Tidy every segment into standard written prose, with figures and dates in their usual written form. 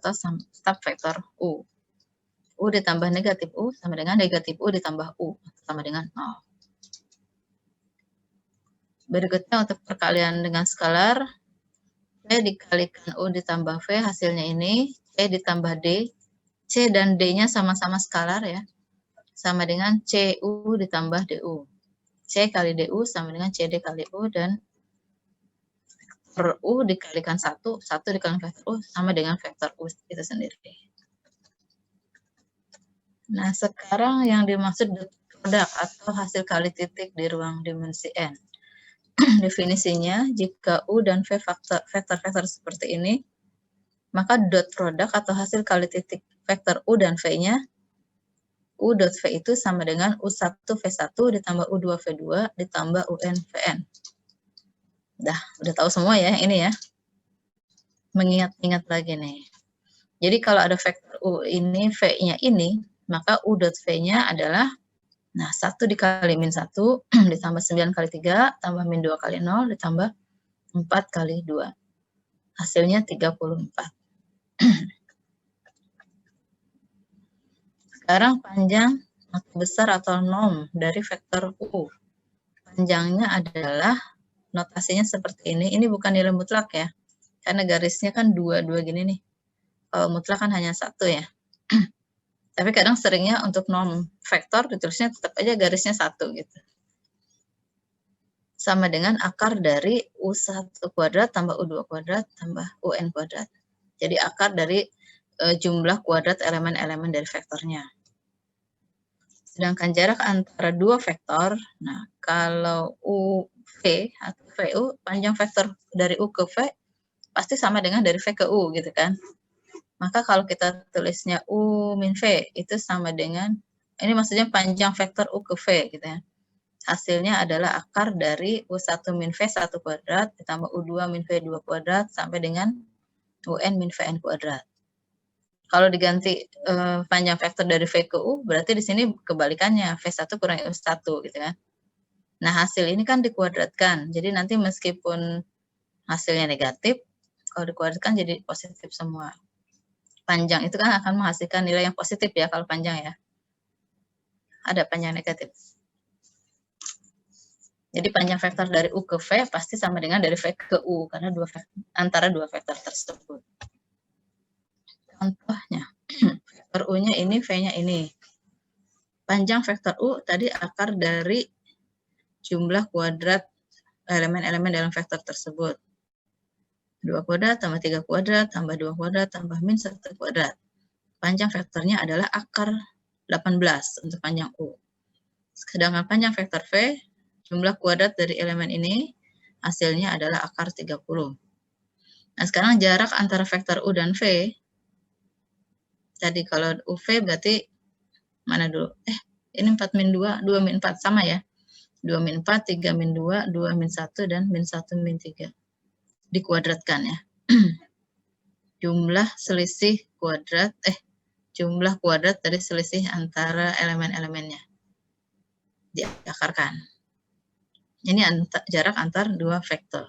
atau sub vektor U. U ditambah negatif U sama dengan negatif U ditambah U sama dengan 0. Berikutnya untuk perkalian dengan skalar, V dikalikan U ditambah V, hasilnya ini C ditambah D. C dan D-nya sama-sama skalar ya. Sama dengan CU ditambah DU. C kali DU sama dengan CD kali U, dan vektor U dikalikan 1 dikalikan vektor U sama dengan vektor U itu sendiri. Nah, sekarang yang dimaksud dot product atau hasil kali titik di ruang dimensi N. Definisinya, jika U dan V vektor-vektor seperti ini, maka dot product atau hasil kali titik vektor U dan V-nya, U dot V itu sama dengan U1 V1 ditambah U2 V2 ditambah UN Vn. Udah tahu semua ya ini ya. Mengingat-ingat lagi nih. Jadi kalau ada vektor U ini, V-nya ini, maka U dot V-nya adalah 1 dikali min 1 ditambah 9 kali 3 tambah min 2 kali 0 ditambah 4 kali 2. Hasilnya 34. Sekarang panjang atau besar atau norm dari vektor U. Panjangnya adalah, notasinya seperti ini. Ini bukan nilai mutlak ya. Karena garisnya kan 2 gini nih. Kalau mutlak kan hanya 1 ya. Tapi kadang seringnya untuk norm vektor ditulisnya tetap aja garisnya 1 gitu. Sama dengan akar dari U1 kuadrat tambah U2 kuadrat tambah UN kuadrat. Jadi akar dari jumlah kuadrat elemen-elemen dari vektornya. Sedangkan jarak antara dua vektor, nah kalau UV atau VU, panjang vektor dari U ke V pasti sama dengan dari V ke U gitu kan. Maka kalau kita tulisnya U min V itu sama dengan, ini maksudnya panjang vektor U ke V gitu ya. Hasilnya adalah akar dari U1 min V1 kuadrat ditambah U2 min V2 kuadrat sampai dengan UN min Vn kuadrat. Kalau diganti panjang vektor dari V ke U, berarti di sini kebalikannya, V1 kurang U1 gitu kan. Nah, hasil ini kan dikuadratkan. Jadi nanti meskipun hasilnya negatif, kalau dikuadratkan jadi positif semua. Panjang itu kan akan menghasilkan nilai yang positif ya kalau panjang ya. Ada panjang negatif. Jadi panjang vektor dari U ke V pasti sama dengan dari V ke U karena antara dua vektor tersebut. Contohnya, vektor U-nya ini, V-nya ini. Panjang vektor U tadi akar dari jumlah kuadrat elemen-elemen dalam vektor tersebut. 2 kuadrat tambah 3 kuadrat tambah 2 kuadrat tambah min 1 kuadrat. Panjang vektornya adalah akar 18 untuk panjang U. Sedangkan panjang vektor V, jumlah kuadrat dari elemen ini, hasilnya adalah akar 30. Nah, sekarang jarak antara vektor U dan V, tadi kalau UV berarti, mana dulu? Ini 4 min 2, 2 min 4, sama ya? 2 min 4, 3 min 2, 2 min 1, dan min 1 min 3. Dikuadratkan ya. Jumlah selisih kuadrat, jumlah kuadrat dari selisih antara elemen-elemennya. Diakarkan. Ini jarak antar dua vektor.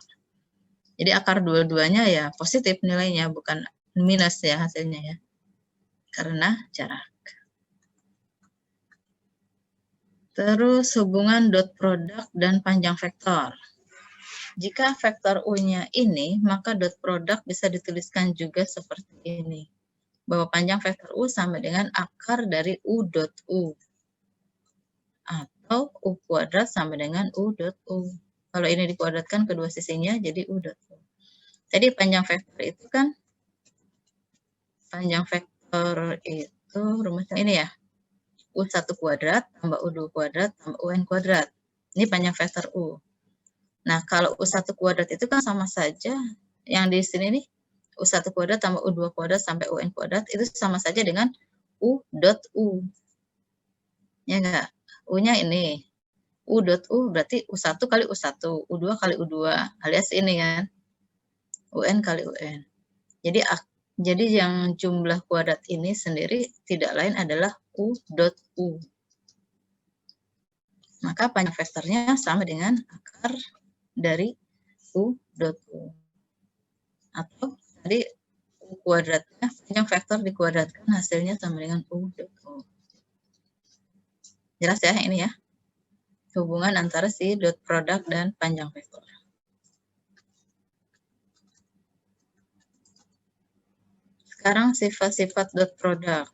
Jadi akar dua-duanya ya positif nilainya, bukan minus ya hasilnya ya. Karena jarak. Terus hubungan dot product dan panjang vektor. Jika vektor U-nya ini, maka dot product bisa dituliskan juga seperti ini. Bahwa panjang vektor U sama dengan akar dari U dot U. Atau U kuadrat sama dengan U dot U. Kalau ini dikuadratkan kedua sisinya jadi U dot U. Jadi panjang vektor itu kan, panjang vektor itu rumusnya ini ya. U1 kuadrat tambah U2 kuadrat tambah UN kuadrat. Ini panjang vektor U. Nah, kalau U1 kuadrat itu kan sama saja, yang di sini nih, U1 kuadrat tambah U2 kuadrat sampai UN kuadrat, itu sama saja dengan U dot U. Ya enggak? U-nya ini. U dot U berarti U1 kali U1, U2 kali U2, alias ini kan. UN kali UN. Jadi yang jumlah kuadrat ini sendiri tidak lain adalah U dot U. Maka panjang vektornya sama dengan akar dari U dot U. Atau tadi U kuadratnya, panjang vektor dikuadratkan hasilnya sama dengan U dot U. Jelas ya ini ya? Hubungan antara si dot product dan panjang vektor. Sekarang sifat-sifat dot product.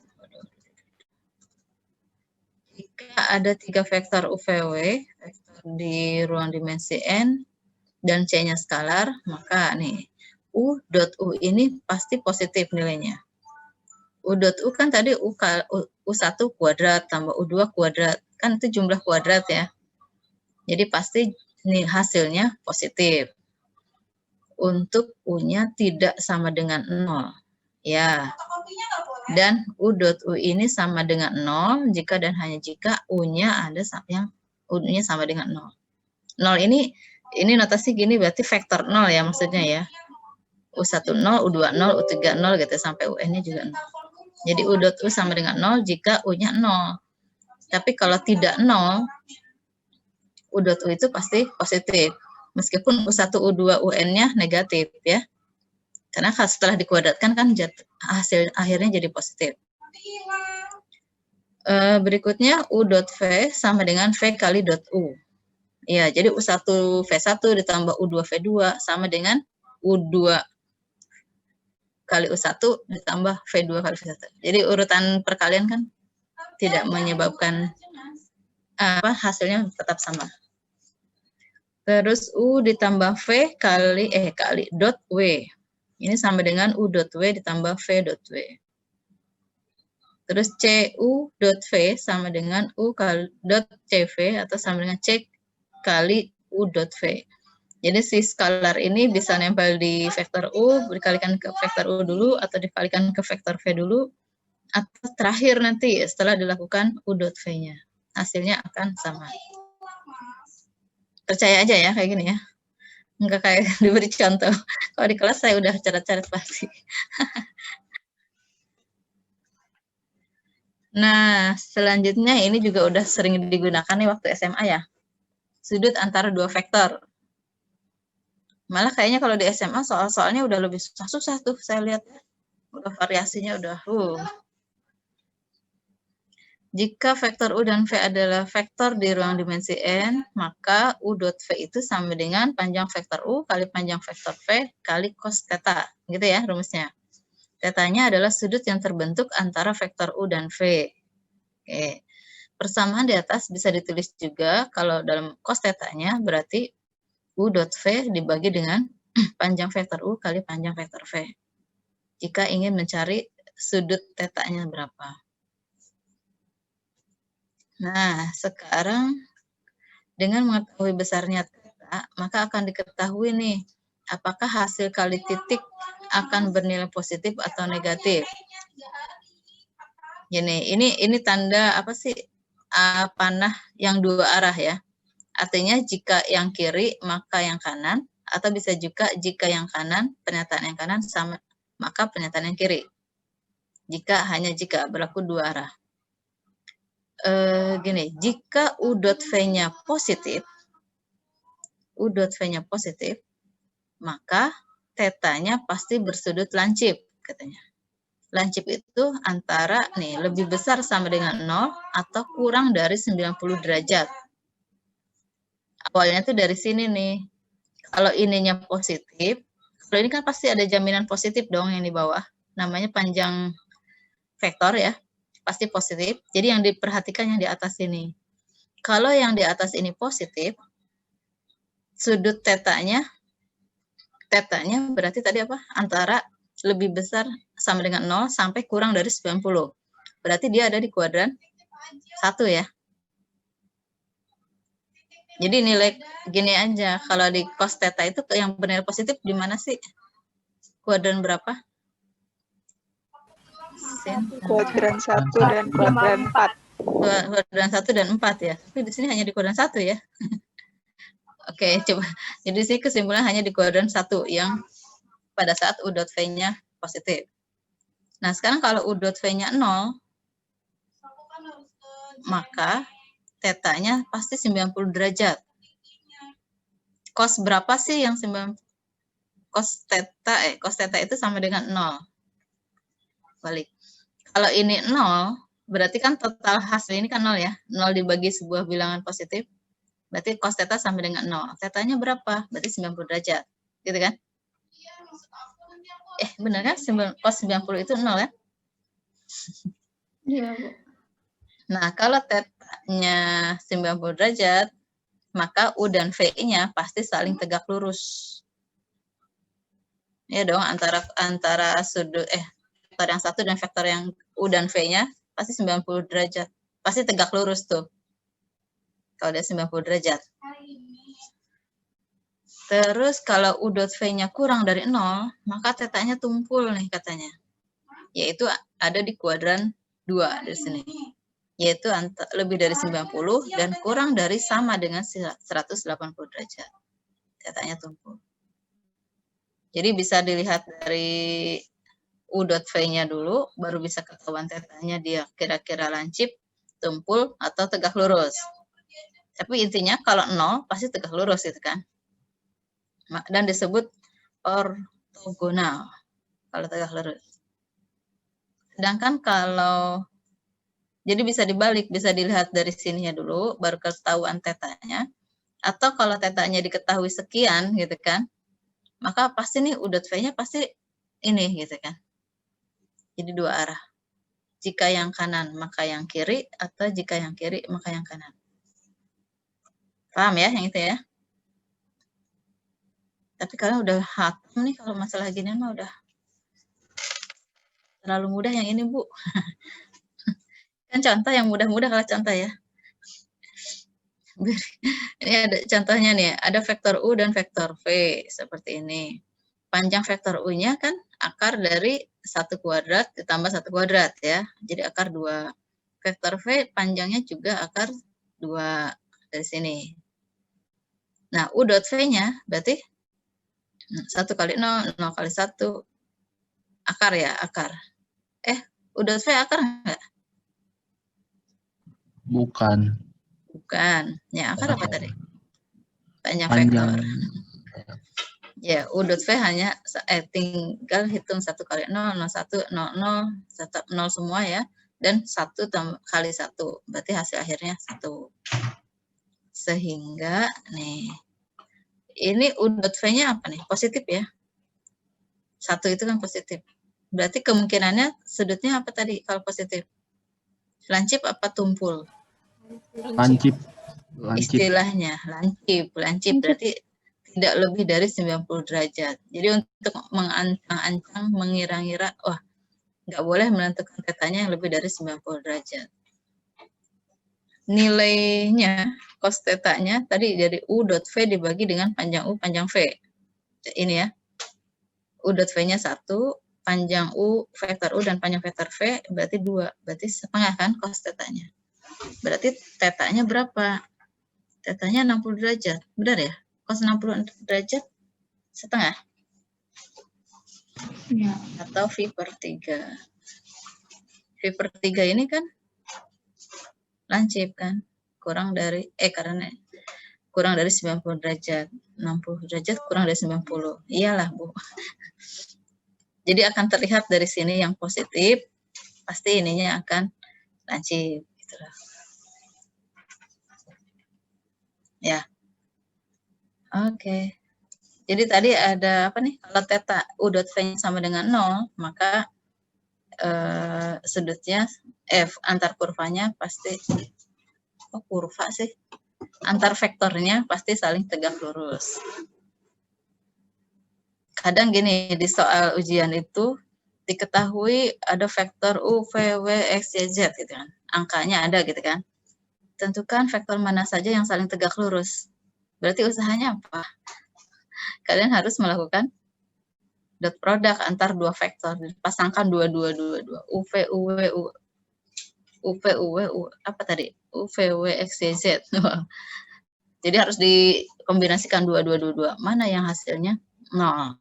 Jika ada 3 vektor UVW, vektor di ruang dimensi N, dan C-nya skalar, maka nih, U dot U ini pasti positif nilainya. U dot U kan tadi U1 kuadrat tambah U2 kuadrat, kan itu jumlah kuadrat ya. Jadi pasti nih hasilnya positif. Untuk U-nya tidak sama dengan 0. Ya. Dan U dot U ini sama dengan 0 jika dan hanya jika U-nya ada yang U-nya sama dengan 0. 0 ini notasi gini berarti vektor 0 ya maksudnya ya. U1 0, U2 0, U3 0 gitu sampai UN-nya juga 0. Jadi U dot U sama dengan 0 jika U-nya 0. Tapi kalau tidak 0, U dot U itu pasti positif. Meskipun U1, U2, UN-nya negatif ya. Karena setelah dikuadratkan kan hasil akhirnya jadi positif. Berikutnya U dot V sama dengan V kali dot U. Ya, jadi U1 V1 ditambah U2 V2 sama dengan U2 kali U1 ditambah V2 kali V1. Jadi urutan perkalian kan tidak menyebabkan hasilnya tetap sama. Terus U ditambah V kali dot W. Ini sama dengan U dot W ditambah V dot W. Terus CU dot V sama dengan U kali dot CV atau sama dengan C kali U dot V. Jadi si skalar ini bisa nempel di vektor U, dikalikan ke vektor U dulu, atau dikalikan ke vektor V dulu, atau terakhir nanti setelah dilakukan U dot V-nya. Hasilnya akan sama. Percaya aja ya kayak gini ya. Enggak kayak diberi contoh. Kalau di kelas saya udah catat-catat pasti. Nah, selanjutnya ini juga udah sering digunakan nih waktu SMA ya. Sudut antara dua vektor. Malah kayaknya kalau di SMA soal-soalnya udah lebih susah-susah tuh saya lihat. Udah variasinya udah. Jika vektor U dan V adalah vektor di ruang dimensi N, maka U dot V itu sama dengan panjang vektor U kali panjang vektor V kali cos theta. Gitu ya rumusnya. Tetanya adalah sudut yang terbentuk antara vektor U dan V. Oke. Persamaan di atas bisa ditulis juga kalau dalam cos theta-nya berarti U dot V dibagi dengan panjang vektor U kali panjang vektor V. Jika ingin mencari sudut theta-nya berapa. Nah, sekarang dengan mengetahui besarnya theta, maka akan diketahui nih, apakah hasil kali titik akan bernilai positif atau negatif. Gini, ini tanda apa sih? Panah yang dua arah ya. Artinya jika yang kiri maka yang kanan, atau bisa juga jika yang kanan, pernyataan yang kanan sama maka pernyataan yang kiri. Hanya jika berlaku dua arah. Gini, jika U dot V-nya positif, maka theta-nya pasti bersudut lancip, katanya. Lancip itu antara nih lebih besar sama dengan 0 atau kurang dari 90 derajat. Awalnya tuh dari sini nih. Kalau ininya positif, kalau ini kan pasti ada jaminan positif dong yang di bawah. Namanya panjang vektor ya. Pasti positif. Jadi yang diperhatikan yang di atas ini. Kalau yang di atas ini positif, sudut theta-nya berarti tadi apa? Antara lebih besar sama dengan 0 sampai kurang dari 90. Berarti dia ada di kuadran 1 ya. Jadi nilai gini aja, kalau di cos theta itu yang bernilai positif di mana sih? Kuadran berapa? Kuadran 1 dan kuadran 4. Kuadran 1 dan 4 ya. Tapi di sini hanya di kuadran 1 ya. Oke, coba. Jadi sih kesimpulan hanya di kuadran 1 yang pada saat U dot V-nya positif. Nah, sekarang kalau U dot V-nya 0, maka theta-nya pasti 90 derajat. Cos berapa sih yang 90? Cos theta itu sama dengan 0. balik. Kalau ini 0, berarti kan total hasil ini kan 0 ya. 0 dibagi sebuah bilangan positif, berarti cos theta sama dengan 0. Tetanya berapa? Berarti 90 derajat. Gitu kan? Benar kan? Cos 90 itu 0 kan? Iya, Bu. Nah, kalau tetanya 90 derajat, maka U dan V-nya pasti saling tegak lurus. Ya dong, antara sudut vektor yang satu dan vektor yang U dan V-nya pasti 90 derajat. Pasti tegak lurus tuh. Kalau dia 90 derajat. Terus kalau U dot V-nya kurang dari 0, maka tetanya tumpul nih katanya. Yaitu ada di kuadran 2 di sini. Yaitu lebih dari 90 dan kurang dari sama dengan 180 derajat. Tetanya tumpul. Jadi bisa dilihat dari U dot V-nya dulu, baru bisa ketahuan tetanya dia kira-kira lancip, tumpul, atau tegak lurus. Tapi intinya kalau 0 pasti tegak lurus gitu kan. Dan disebut ortogonal kalau tegak lurus. Sedangkan kalau jadi bisa dibalik, bisa dilihat dari sininya dulu, baru ketahuan tetanya. Atau kalau tetanya diketahui sekian gitu kan, maka pasti nih U dot V-nya pasti ini gitu kan. Jadi dua arah. Jika yang kanan maka yang kiri, atau jika yang kiri maka yang kanan. Paham ya yang itu ya? Tapi kalian udah hatam nih kalau masalah gini mah udah terlalu mudah yang ini, Bu. Kan contoh yang mudah-mudah kalau contoh ya. Ini ada contohnya nih, ada vektor U dan vektor V seperti ini. Panjang vektor U-nya kan akar dari 1 kuadrat ditambah 1 kuadrat ya. Jadi akar 2. Vektor V panjangnya juga akar 2 dari sini. Nah, U dot V-nya berarti 1 kali 0, 0 kali 1. Akar ya, akar. U dot V akar enggak? Bukan. Bukan. Ya, akar apa tadi? Panjang vektor. Ya, U dot V hanya tinggal hitung 1 kali 0, 0, 1, 0, 0, 0 semua ya. Dan 1 kali 1. Berarti hasil akhirnya 1. Sehingga, nih, ini U dot V-nya apa nih? Positif ya. 1 itu kan positif. Berarti kemungkinannya sudutnya apa tadi kalau positif? Lancip apa tumpul? Lancip. Istilahnya, lancip berarti tidak lebih dari 90 derajat. Jadi untuk mengancang-ancang, mengira-ngira, wah, nggak boleh menentukan tetanya yang lebih dari 90 derajat. Nilainya, cos tetanya tadi dari U dot V dibagi dengan panjang U, panjang V. Ini ya, U dot V-nya 1, panjang U, vektor U, dan panjang vektor V berarti 2. Berarti setengah kan cos tetanya. Berarti tetanya berapa? Tetanya 60 derajat. Benar ya? Cos 60 derajat setengah? Ya. Atau V per 3. V per 3 ini kan lancip kan? Karena kurang dari 90 derajat. 60 derajat kurang dari 90. Iyalah, Bu. Jadi akan terlihat dari sini yang positif, pasti ininya akan lancip. Gitu loh. Ya. Oke. Jadi tadi ada apa nih? Kalau theta U dot V sama dengan 0, maka sudutnya antar kurvanya pasti kurva sih. Antar vektornya pasti saling tegak lurus. Kadang gini, di soal ujian itu diketahui ada vektor U, V, W, X, Y, Z gitu kan. Angkanya ada gitu kan. Tentukan vektor mana saja yang saling tegak lurus. Berarti usahanya apa? Kalian harus melakukan dot product antar dua vektor. Pasangkan 2, 2, 2, 2. UV, UW, UV, UW, apa tadi? UV, W, X, Y, Z. Jadi harus dikombinasikan 2, 2, 2, 2. Mana yang hasilnya 0?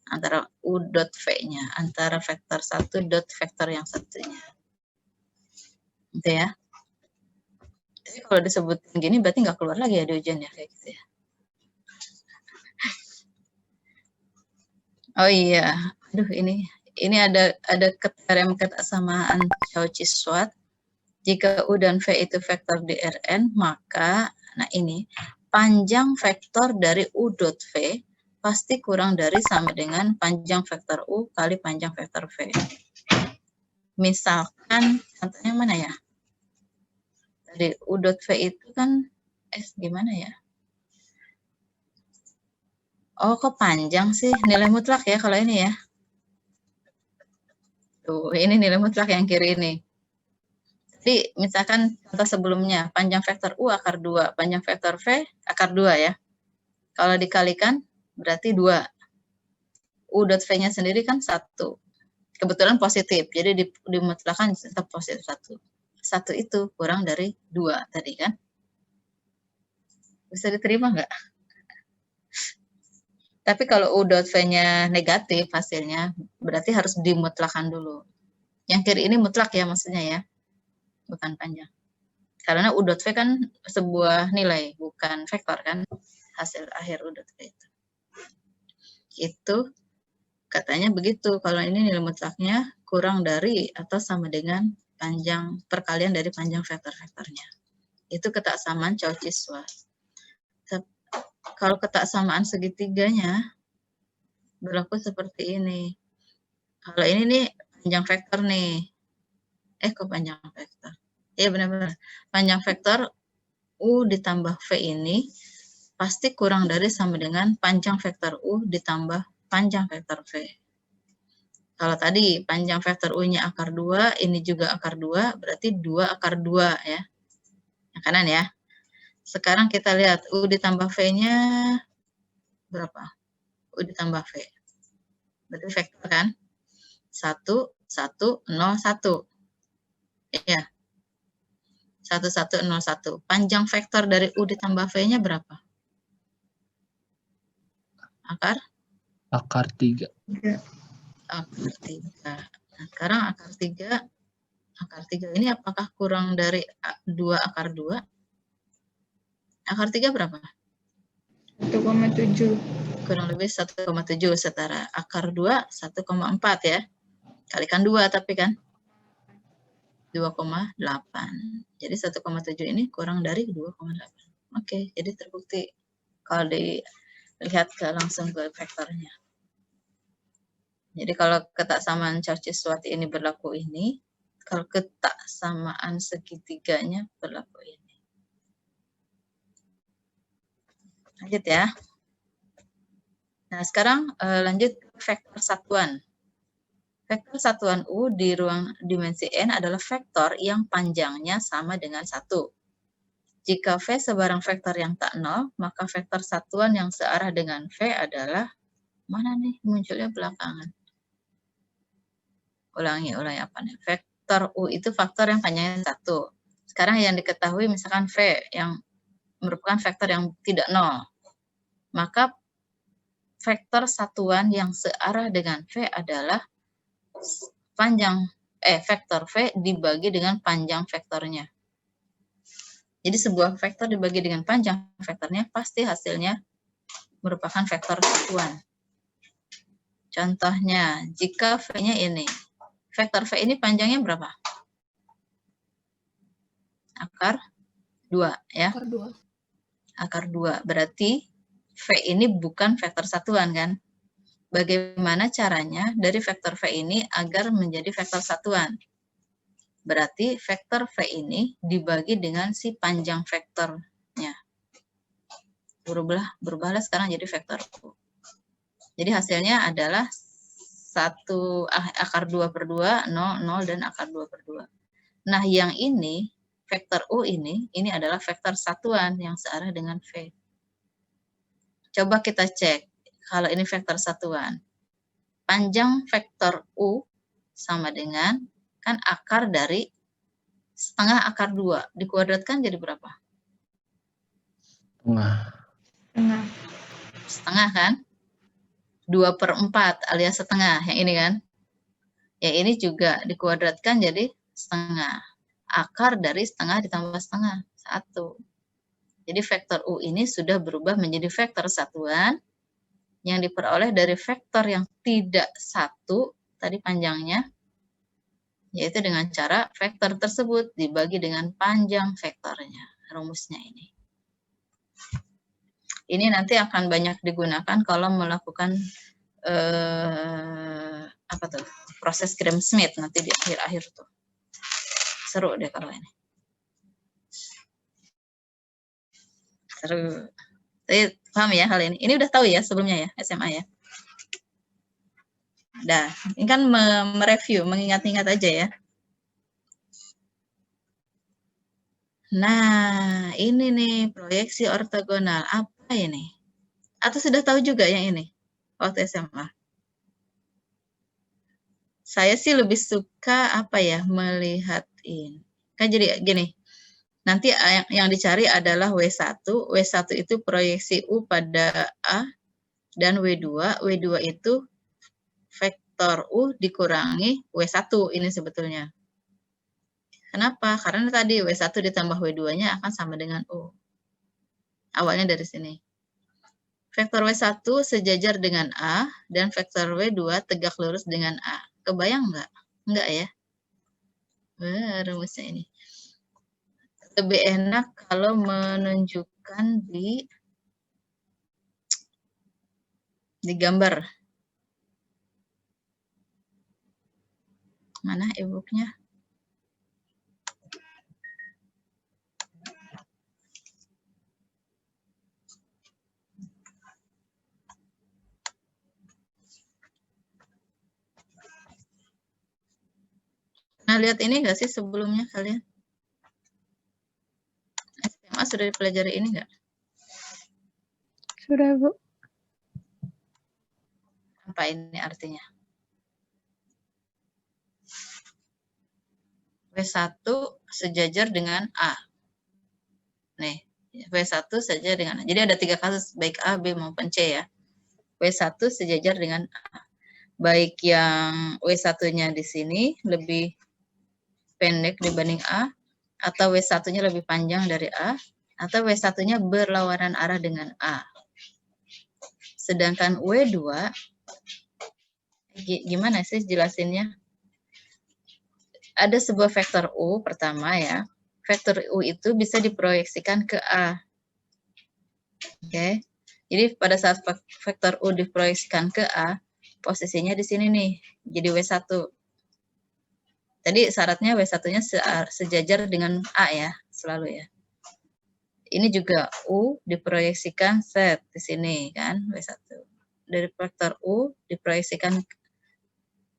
Antara U dot V-nya, antara vektor 1 dot vektor yang satunya. Gitu ya. Jadi kalau disebutin gini berarti nggak keluar lagi ya di ujian ya kayak gitu ya. Oh iya, aduh ini ini ada teorem kesamaan Cauchy-Schwarz. Jika U dan V itu vektor di Rn, maka, nah ini, panjang vektor dari U dot V pasti kurang dari sama dengan panjang vektor U kali panjang vektor V. Misalkan, contohnya mana ya? Tadi U dot V itu kan, gimana ya? Oh, kok panjang sih? Nilai mutlak ya kalau ini ya. Tuh, ini nilai mutlak yang kiri ini. Jadi, misalkan contoh sebelumnya, panjang vektor U akar 2, panjang vektor V akar 2 ya. Kalau dikalikan, berarti 2. U dot V-nya sendiri kan 1. Kebetulan positif, jadi dimutlakan tetap positif 1. 1 itu kurang dari 2 tadi kan. Bisa diterima nggak? Tapi kalau U dot V-nya negatif hasilnya, berarti harus dimutlakan dulu. Yang kiri ini mutlak ya maksudnya ya, bukan panjang. Karena U dot V kan sebuah nilai, bukan vektor kan, hasil akhir U dot V itu. Itu katanya begitu, kalau ini nilai mutlaknya kurang dari atau sama dengan panjang perkalian dari panjang vektor-vektornya. Itu ketaksamaan Cauchy-Schwarz. Kalau ketaksamaan segitiganya berlaku seperti ini. Kalau ini nih panjang vektor nih. Kok panjang vektor? Iya benar-benar. Panjang vektor U ditambah V ini pasti kurang dari sama dengan panjang vektor U ditambah panjang vektor V. Kalau tadi panjang vektor U-nya akar 2, ini juga akar 2, berarti 2 akar 2 ya. Yang kanan ya. Sekarang kita lihat U ditambah V-nya berapa? U ditambah V. Berarti vektor kan? 1, 1, 0, 1. Ya. 1, 1, 0, 1. Panjang vektor dari U ditambah V-nya berapa? Akar? Akar 3. Akar 3. Nah, sekarang akar 3 ini apakah kurang dari 2 akar 2? Akar 3 berapa? 1,7. Kurang lebih 1,7 setara akar 2 1,4 ya. Kalikan 2 tapi kan 2,8. Jadi 1,7 ini kurang dari 2,8. Oke, jadi terbukti kalau dilihat langsung ke vektornya. Jadi kalau ketaksamaan Cauchy-Schwarz ini berlaku ini, kalau ketaksamaan segitiganya berlaku ini. Lanjut ya. Nah, sekarang lanjut ke vektor satuan. Vektor satuan U di ruang dimensi N adalah vektor yang panjangnya sama dengan 1. Jika V sebarang vektor yang tak nol, maka vektor satuan yang searah dengan V adalah, mana nih munculnya belakangan? Ulangi apa nih? Vektor U itu faktor yang panjangnya 1. Sekarang yang diketahui misalkan V yang merupakan vektor yang tidak nol. Maka vektor satuan yang searah dengan V adalah vektor V dibagi dengan panjang vektornya. Jadi sebuah vektor dibagi dengan panjang vektornya pasti hasilnya merupakan vektor satuan. Contohnya, jika V-nya ini, vektor V ini panjangnya berapa? Akar 2 ya. Akar 2. Akar 2. Berarti V ini bukan vektor satuan kan? Bagaimana caranya dari vektor V ini agar menjadi vektor satuan? Berarti vektor V ini dibagi dengan si panjang vektornya. Berubahlah sekarang jadi vektor U. Jadi hasilnya adalah 1 akar 2 per 2, 0, 0, dan akar 2 per 2. Nah, yang ini, vektor U ini adalah vektor satuan yang searah dengan V. Coba kita cek, kalau ini vektor satuan. Panjang vektor U sama dengan, kan akar dari setengah akar 2. Dikuadratkan jadi berapa? Setengah kan? 2/4 alias setengah, yang ini kan. Yang ini juga dikuadratkan jadi setengah. Akar dari setengah ditambah setengah, 1. Jadi vektor U ini sudah berubah menjadi vektor satuan yang diperoleh dari vektor yang tidak 1 tadi panjangnya, yaitu dengan cara vektor tersebut dibagi dengan panjang vektornya, rumusnya ini. Ini nanti akan banyak digunakan kalau melakukan apa tuh, proses Gram-Schmidt nanti di akhir-akhir tuh. Seru deh kalau ini. Seru. Tapi paham ya hal ini? Ini udah tahu ya sebelumnya ya, SMA ya? Udah, ini kan mereview, mengingat-ingat aja ya. Nah, ini nih proyeksi ortogonal. Apa ini? Atau sudah tahu juga yang ini waktu SMA? Saya sih lebih suka apa ya, melihat ini. Kan jadi gini, nanti yang dicari adalah W1. W1 itu proyeksi U pada A dan W2. W2 itu vektor U dikurangi W1 ini sebetulnya. Kenapa? Karena tadi W1 ditambah W2-nya akan sama dengan U. Awalnya dari sini. Vektor W1 sejajar dengan A dan vektor W2 tegak lurus dengan A. Kebayang nggak? Nggak ya? Rumusnya ini. Lebih enak kalau menunjukkan di gambar. Mana e-booknya? Nah, lihat ini nggak sih sebelumnya kalian? SMA sudah dipelajari ini nggak? Sudah, Bu. Apa ini artinya? W1 sejajar dengan A. Nih, W1 sejajar dengan A. Jadi ada 3 kasus, baik A, B, maupun C ya. W1 sejajar dengan A. Baik yang W1-nya di sini lebih pendek dibanding A, atau W1-nya lebih panjang dari A, atau W1-nya berlawanan arah dengan A. Sedangkan W2, gimana sih jelasinnya? Ada sebuah vektor U pertama ya. Vektor U itu bisa diproyeksikan ke A. Oke. Jadi pada saat vektor U diproyeksikan ke A, posisinya di sini nih, jadi W1. Tadi syaratnya W1-nya sejajar dengan A ya, selalu ya. Ini juga U diproyeksikan set di sini kan, W1. Dari vektor U diproyeksikan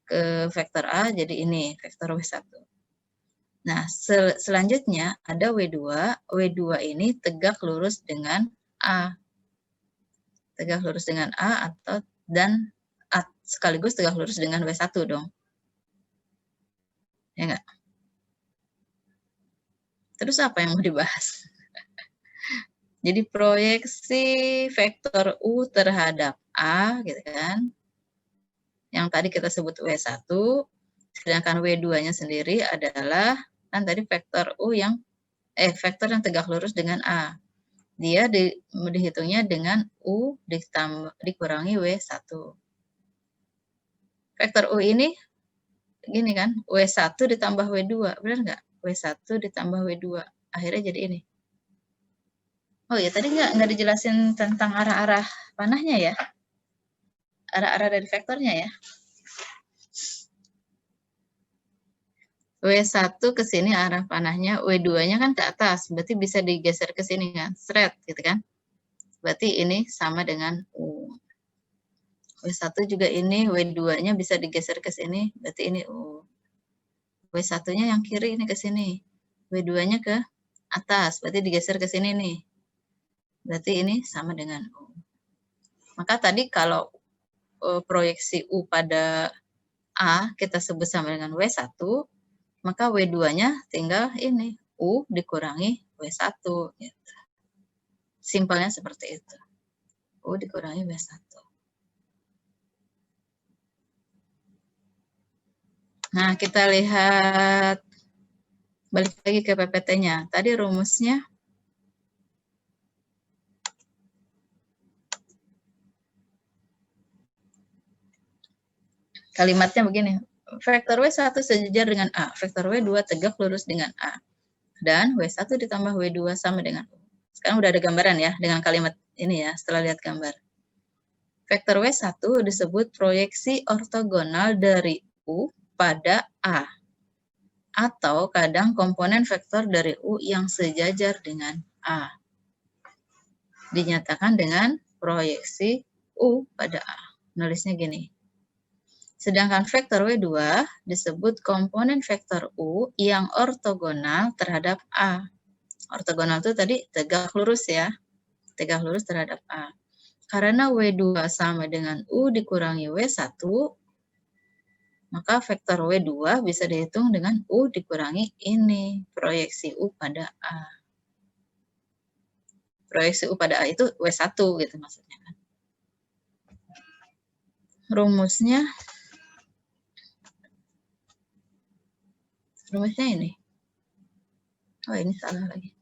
ke vektor A, jadi ini vektor W1. Nah, selanjutnya ada W2. W2 ini tegak lurus dengan A. Tegak lurus dengan A dan sekaligus tegak lurus dengan W1 dong. Ya enggak? Terus apa yang mau dibahas? Jadi proyeksi vektor U terhadap A gitu kan. Yang tadi kita sebut W1, sedangkan W2-nya sendiri adalah kan tadi vektor U yang vektor yang tegak lurus dengan A. Dia dihitungnya dengan U dikurangi W1. Vektor U ini gini kan, W1 ditambah W2, benar nggak? W1 ditambah W2, akhirnya jadi ini. Oh ya, tadi nggak dijelasin tentang arah-arah panahnya ya? Arah-arah dari vektornya ya? W1 ke sini arah panahnya, W2-nya kan ke atas, berarti bisa digeser ke sini kan, seret gitu kan. Berarti ini sama dengan U. W1 juga ini, W2-nya bisa digeser ke sini, berarti ini U. W1-nya yang kiri ini ke sini, W2-nya ke atas, berarti digeser ke sini nih. Berarti ini sama dengan U. Maka tadi kalau proyeksi U pada A kita sebut sama dengan W1, maka W2-nya tinggal ini, U dikurangi W1. Gitu. Simpelnya seperti itu. U dikurangi W1. Nah, kita lihat, balik lagi ke PPT-nya. Tadi rumusnya, Kalimatnya begini, vektor W1 sejajar dengan A, vektor W2 tegak lurus dengan A, dan W1 ditambah W2 sama dengan U. Sekarang udah ada gambaran ya dengan kalimat ini ya, setelah lihat gambar. Vektor W1 disebut proyeksi ortogonal dari U pada A, atau kadang komponen vektor dari U yang sejajar dengan A. Dinyatakan dengan proyeksi U pada A. Nulisnya gini. Sedangkan vektor W2 disebut komponen vektor U yang ortogonal terhadap A. Ortogonal itu tadi tegak lurus ya. Tegak lurus terhadap A. Karena W2 sama dengan U dikurangi W1, maka vektor W2 bisa dihitung dengan U dikurangi ini, proyeksi U pada A. Proyeksi U pada A itu W1 gitu maksudnya kan. Rumusnya ini. Oh, ini salah lagi.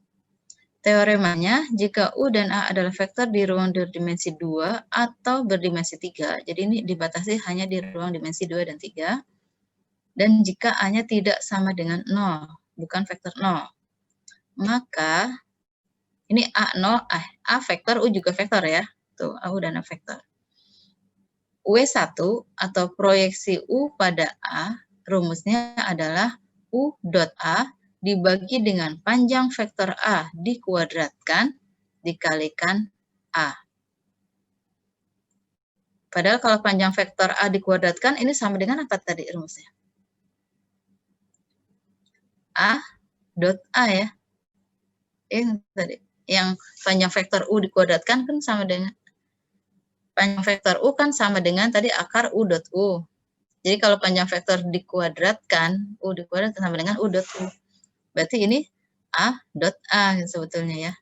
Teoremanya, jika U dan A adalah vektor di ruang berdimensi 2 atau berdimensi 3, jadi ini dibatasi hanya di ruang dimensi 2 dan 3, dan jika A-nya tidak sama dengan 0, bukan vektor 0, maka ini A vektor, U juga vektor ya. Tuh, A, U dan A vektor. W1 atau proyeksi U pada A, rumusnya adalah U dot A dibagi dengan panjang vektor A dikuadratkan dikalikan A. Padahal kalau panjang vektor A dikuadratkan ini sama dengan apa tadi rumusnya? A dot A ya. Ini tadi. Yang panjang vektor U dikuadratkan kan sama dengan panjang vektor U kan sama dengan tadi akar U dot U. Jadi kalau panjang vektor dikuadratkan, U dikuadratkan sama dengan U dot U. Berarti ini A dot A sebetulnya ya.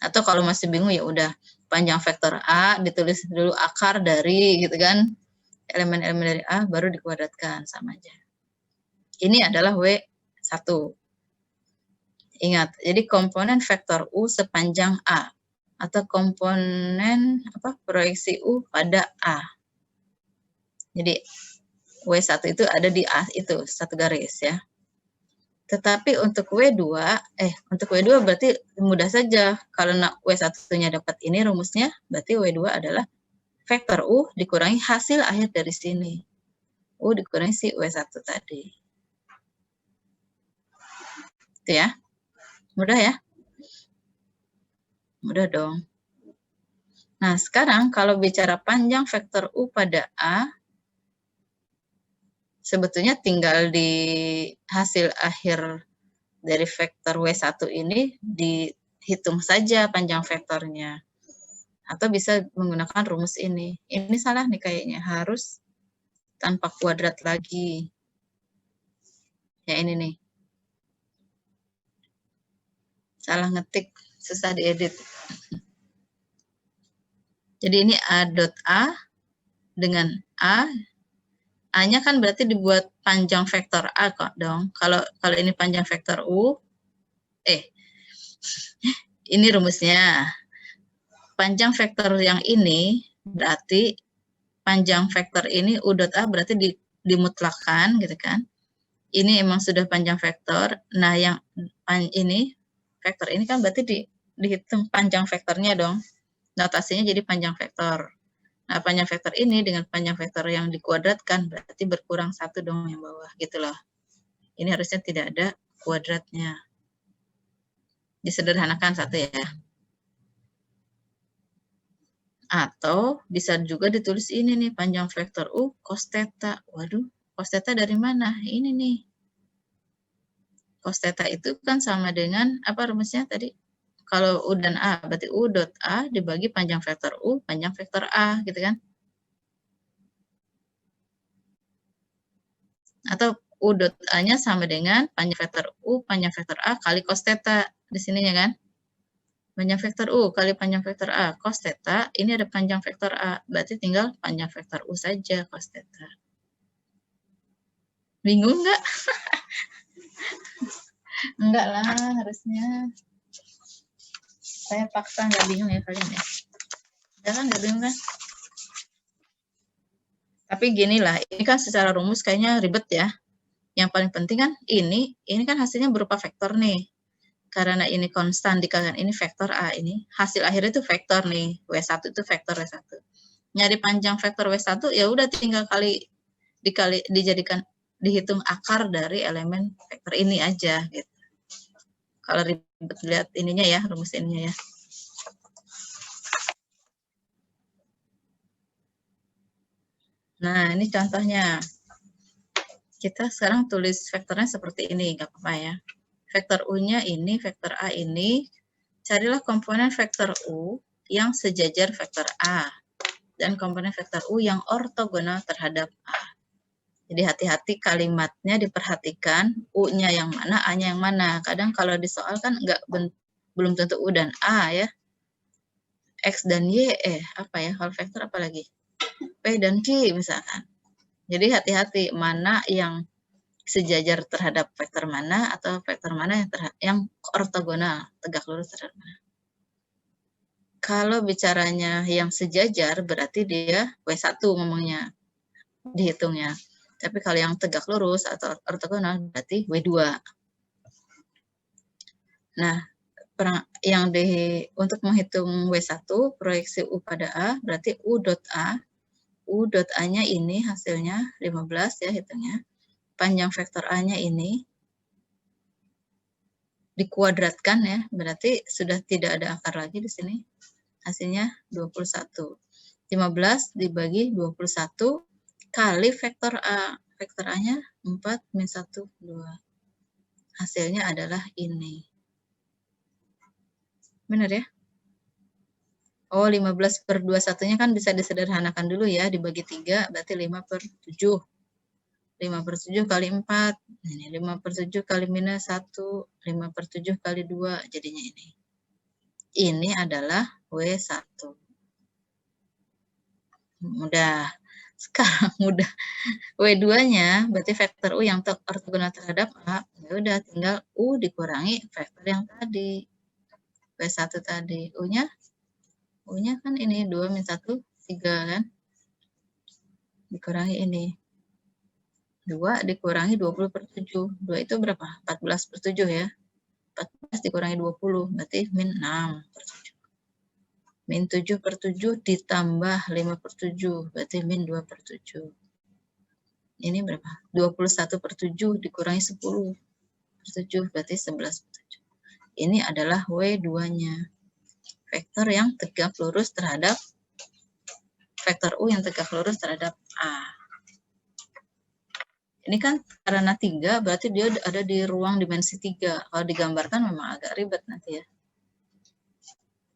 Atau kalau masih bingung ya udah panjang vektor A ditulis dulu akar dari gitu kan. Elemen-elemen dari A baru dikuadratkan sama aja. Ini adalah W1. Ingat, jadi komponen vektor U sepanjang A atau komponen proyeksi U pada A. Jadi W1 itu ada di A itu, satu garis ya. Tetapi untuk W2 berarti mudah saja. Kalau W1-nya dapat ini rumusnya, berarti W2 adalah vektor U dikurangi hasil akhir dari sini. U dikurangi si W1 tadi. Itu ya. Mudah ya? Mudah dong. Nah, sekarang kalau bicara panjang vektor U pada A, sebetulnya tinggal di hasil akhir dari vektor W1 ini dihitung saja panjang vektornya. Atau bisa menggunakan rumus ini. Ini salah nih kayaknya, harus tanpa kuadrat lagi. Ya ini nih. Salah ngetik, susah diedit. Jadi ini A dot A dengan A. A-nya kan berarti dibuat panjang vektor A kok dong. Kalau ini panjang vektor U, ini rumusnya. Panjang vektor yang ini berarti panjang vektor ini U dot A berarti dimutlakan gitu kan. Ini emang sudah panjang vektor. Nah, yang ini vektor ini kan berarti dihitung panjang vektornya dong. Notasinya jadi panjang vektor. Nah, panjang vektor ini dengan panjang vektor yang dikuadratkan berarti berkurang satu dong yang bawah gitu loh. Ini harusnya tidak ada kuadratnya. Disederhanakan satu ya. Atau bisa juga ditulis ini nih panjang vektor U cos theta. Waduh, cos theta dari mana? Ini nih. Cos theta itu kan sama dengan apa rumusnya tadi? Kalau U dan A, berarti U dot A dibagi panjang vektor U, panjang vektor A, gitu kan? Atau U dot A-nya sama dengan panjang vektor U, panjang vektor A kali cos theta di sininya kan? Panjang vektor U kali panjang vektor A, cos theta, ini ada panjang vektor A, berarti tinggal panjang vektor U saja, cos theta. Bingung nggak? Enggak lah, harusnya. Saya paksa nggak bingung ya kalian ya. Jangan nggak bingung kan? Tapi gini lah, ini kan secara rumus kayaknya ribet ya. Yang paling penting kan ini kan hasilnya berupa vektor nih. Karena ini konstan dikalikan ini vektor A ini, hasil akhirnya itu vektor nih. W1 itu vektor W1. Nyari panjang vektor W1 ya udah tinggal dihitung akar dari elemen vektor ini aja gitu. Kalau ribet lihat ininya ya, rumus ininya ya. Nah, ini contohnya. Kita sekarang tulis vektornya seperti ini, nggak apa-apa ya. Vektor U-nya ini, vektor A ini, carilah komponen vektor U yang sejajar vektor A. Dan komponen vektor U yang ortogonal terhadap A. Jadi hati-hati kalimatnya diperhatikan, U-nya yang mana, A-nya yang mana. Kadang kalau di soal kan belum tentu U dan A ya. X dan Y, apa ya, kalau vektor apa lagi? P dan Q misalkan. Jadi hati-hati mana yang sejajar terhadap vektor mana atau vektor mana yang ortogonal, tegak lurus terhadap mana. Kalau bicaranya yang sejajar berarti dia W1 ngomongnya, dihitungnya. Tapi kalau yang tegak lurus atau ortogonal berarti W2. Nah, untuk menghitung W1, proyeksi U pada A, berarti U dot A-nya ini hasilnya 15 ya hitungnya. Panjang vektor A-nya ini dikuadratkan ya, berarti sudah tidak ada akar lagi di sini. Hasilnya 21. 15 dibagi 21 kali vektor A. Vektor A-nya 4 min 1, 2. Hasilnya adalah ini. Benar ya? Oh, 15 per 21-nya kan bisa disederhanakan dulu ya, dibagi 3, berarti 5 per 7. 5 per 7 kali 4, ini 5 per 7 kali minus 1, 5 per 7 kali 2, jadinya ini. Ini adalah W1. Mudah. Sekarang mudah. W2-nya berarti vektor U yang ortogonal terhadap A, ya udah tinggal U dikurangi vektor yang tadi. W1 tadi. U-nya kan ini 2 min 1, 3 kan? Dikurangi ini. 2 dikurangi 20 per 7. 2 itu berapa? 14 per 7 ya. 14 dikurangi 20, berarti min 6 per 7. Min 7 per 7 ditambah 5 per 7, berarti min 2 per 7. Ini berapa? 21 per 7 dikurangi 10 per 7, berarti 11 per 7. Ini adalah W2-nya. Vektor yang tegak lurus terhadap, vektor U yang tegak lurus terhadap A. Ini kan karena 3, berarti dia ada di ruang dimensi 3. Kalau digambarkan memang agak ribet nanti ya.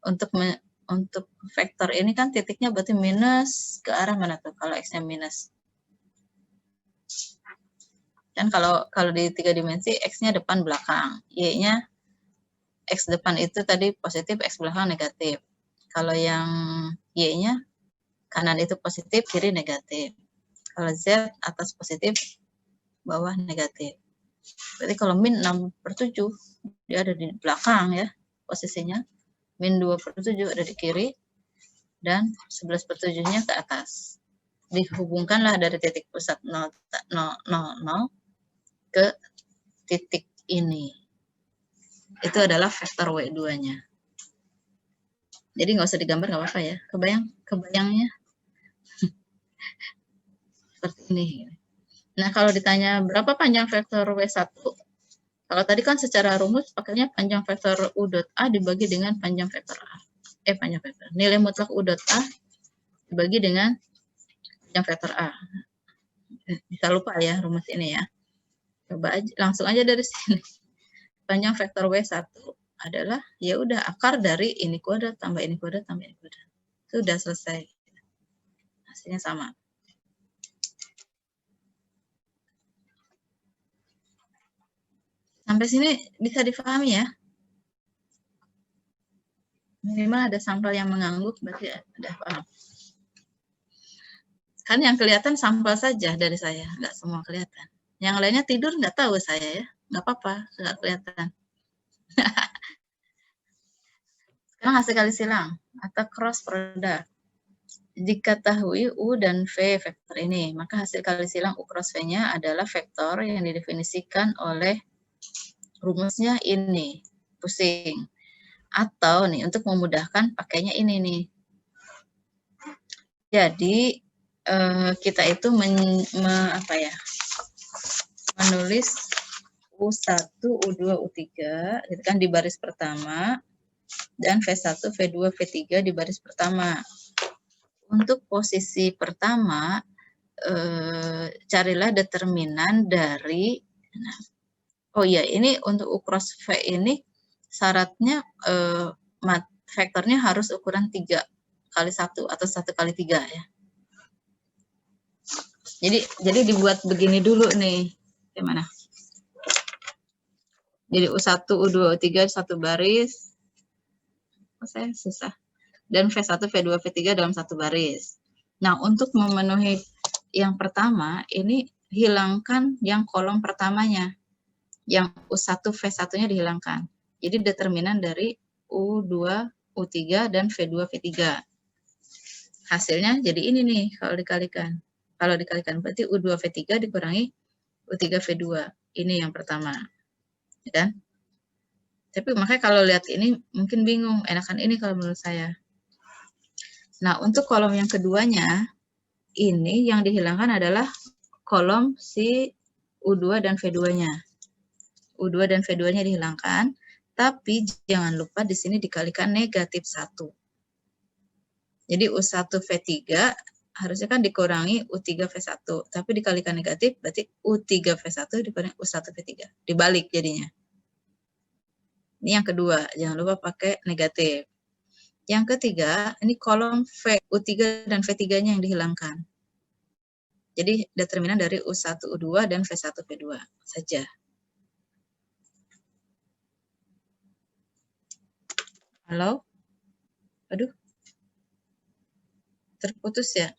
Untuk vektor ini kan titiknya berarti minus ke arah mana tuh kalau X-nya minus. Dan kalau di 3 dimensi X-nya depan belakang. Y-nya X depan itu tadi positif, X belakang negatif. Kalau yang Y-nya kanan itu positif, kiri negatif. Kalau Z atas positif, bawah negatif. Berarti kalau min 6 per 7, dia ada di belakang ya posisinya. Min 2 per 7 ada di kiri, dan 11 per 7-nya ke atas. Dihubungkanlah dari titik pusat 0, ke titik ini. Itu adalah vektor W2-nya. Jadi nggak usah digambar, nggak apa-apa ya. Kebayangnya seperti ini. Nah, kalau ditanya berapa panjang vektor W1, kalau tadi kan secara rumus pakainya panjang vektor U dot A dibagi dengan panjang vektor A. Panjang vektor. Nilai mutlak U dot A dibagi dengan panjang vektor A. Bisa lupa ya rumus ini ya. Coba aja, langsung aja dari sini. Panjang vektor W1 adalah ya udah akar dari ini kuadrat tambah ini kuadrat tambah ini kuadrat. Itu udah selesai. Hasilnya sama. Sampai sini bisa difahami ya. Minimal ada sampel yang mengangguk, berarti udah paham. Kan yang kelihatan sampel saja dari saya, nggak semua kelihatan. Yang lainnya tidur nggak tahu saya ya, nggak apa-apa, nggak kelihatan. Sekarang hasil kali silang atau cross product. diketahui U dan V vektor ini, maka hasil kali silang U cross V-nya adalah vektor yang didefinisikan oleh rumusnya ini. Pusing. Atau nih, untuk memudahkan pakainya ini nih. Jadi, kita itu menulis U1, U2, U3 gitu kan di baris pertama, dan V1, V2, V3 di baris pertama. Untuk posisi pertama, carilah determinan dari, oh iya, ini untuk U cross V ini syaratnya vektornya harus ukuran 3 kali 1 atau 1 kali 3 ya. Jadi dibuat begini dulu nih. Gimana? Jadi U1, U2, U3 satu baris. Oh, saya susah. Dan V1, V2, V3 dalam satu baris. Nah, untuk memenuhi yang pertama, ini hilangkan yang kolom pertamanya. Yang U1, V1-nya dihilangkan. Jadi determinan dari U2, U3, dan V2, V3. Hasilnya jadi ini nih kalau dikalikan. Kalau dikalikan berarti U2, V3 dikurangi U3, V2. Ini yang pertama. Ya kan? Tapi makanya kalau lihat ini mungkin bingung. Enakan ini kalau menurut saya. Nah, untuk kolom yang keduanya, ini yang dihilangkan adalah kolom si U2 dan V2-nya. U2 dan V2-nya dihilangkan, tapi jangan lupa di sini dikalikan negatif 1. Jadi U1 V3 harusnya kan dikurangi U3 V1, tapi dikalikan negatif, berarti U3 V1 dikurangi U1 V3. Dibalik jadinya. Ini yang kedua, jangan lupa pakai negatif. Yang ketiga, ini kolom U3 dan V3-nya yang dihilangkan. Jadi determinan dari U1, U2, dan V1, V2 saja. Halo? Aduh. Terputus ya?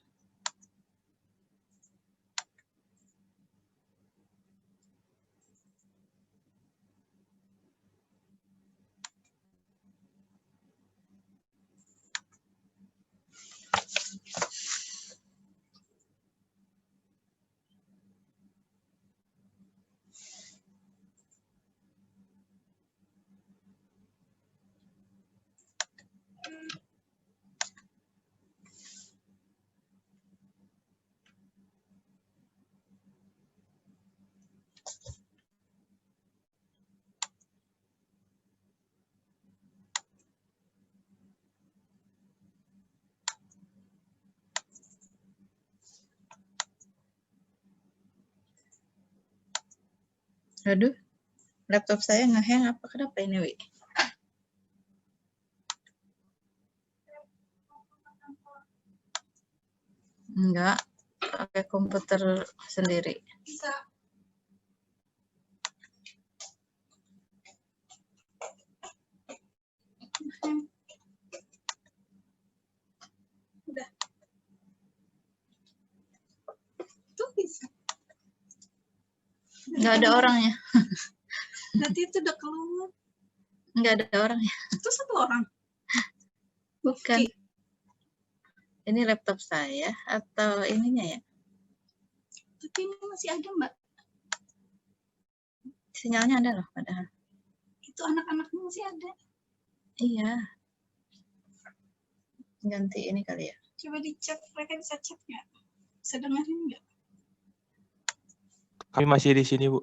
Aduh, laptop saya nge-hang apa? Kenapa ini, Wi? Enggak, pakai komputer sendiri. Bisa. Udah. Tuh bisa. Enggak ada orangnya. Berarti itu udah keluar. Enggak ada orangnya. Itu satu orang. Bukan. Ini laptop saya atau ininya ya? Tapi ini masih ada, Mbak. Sinyalnya ada loh padahal. Itu anak-anaknya masih ada. Iya. Ganti ini kali ya. Coba dicek, mereka bisa cek nggak? Bisa dengerin nggak? Kami masih di sini, Bu.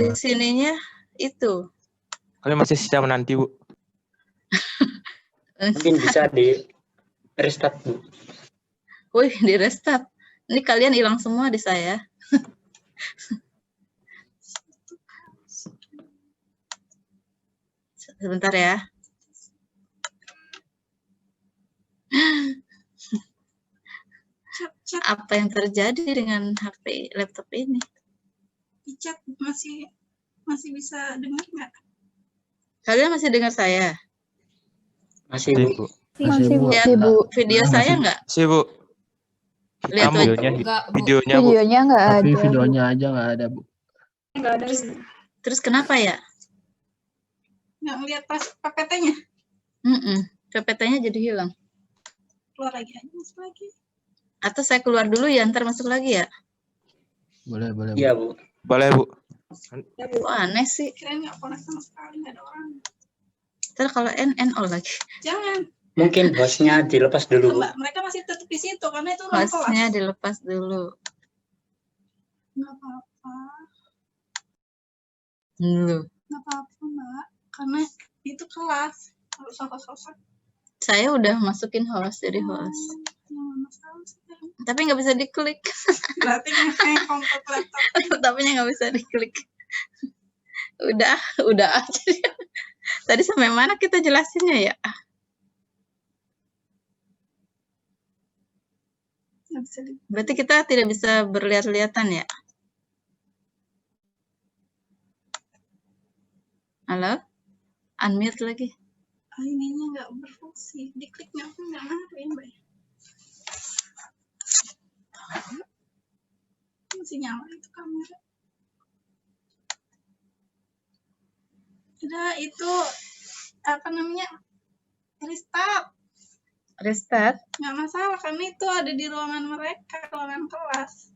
Di sininya itu. Kami masih sedang menanti, Bu. Mungkin bisa di restart, Bu. Wih, di restart. Ini kalian hilang semua di saya. Sebentar ya. Cek. Apa yang terjadi dengan HP laptop ini? Dicek masih bisa dengar nggak? Kalian masih dengar saya? Masih, Masih, Bu. Bu. Masih, Bu. Lihat video saya nggak? Masih, Bu. Lihat Hitam videonya, Bu. Videonya nggak ada. Tapi videonya aja nggak ada, Bu. Nggak ada. Terus kenapa ya? Nggak ngeliat pas PPT-nya. PPT-nya jadi hilang. Keluar lagi aja, masuk lagi. Atau saya keluar dulu ya, ntar masuk lagi ya. Boleh, boleh. Iya, Bu. Boleh, Bu. Kok aneh sih. Kirain nggak connect sama sekali, nggak ada orang. Ntar kalau NO lagi. Jangan. Mungkin hostnya dilepas dulu, Bu. Mbak, mereka masih tetap di situ karena itu ruang Hostnya kelas. dilepas dulu. Nggak apa-apa. Dulu. Nggak apa-apa, Mbak. Karena itu kelas. Harus host-hostan. Saya udah masukin host, jadi host. Nggak masalah sih. Tapi nggak bisa diklik. Berarti ngehang komputer laptop. Tapi nggak bisa diklik. Udah aja. Tadi sampai mana kita jelasinnya ya? Nggak bisa di. Berarti kita tidak bisa berlihat-lihatan ya? Halo? Unmute lagi. Ininya nggak berfungsi. Dikliknya aku nggak ngaruh, Mbak. Masih nyala itu kamera. Udah itu apa namanya? Restart. Restart. Nggak masalah karena itu ada di ruangan mereka, ruangan kelas.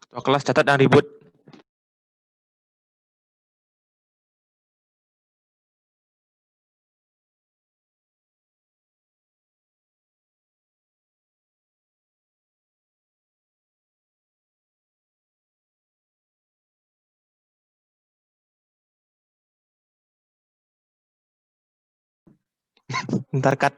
Ketua kelas catat dan ribut. Ntar cut.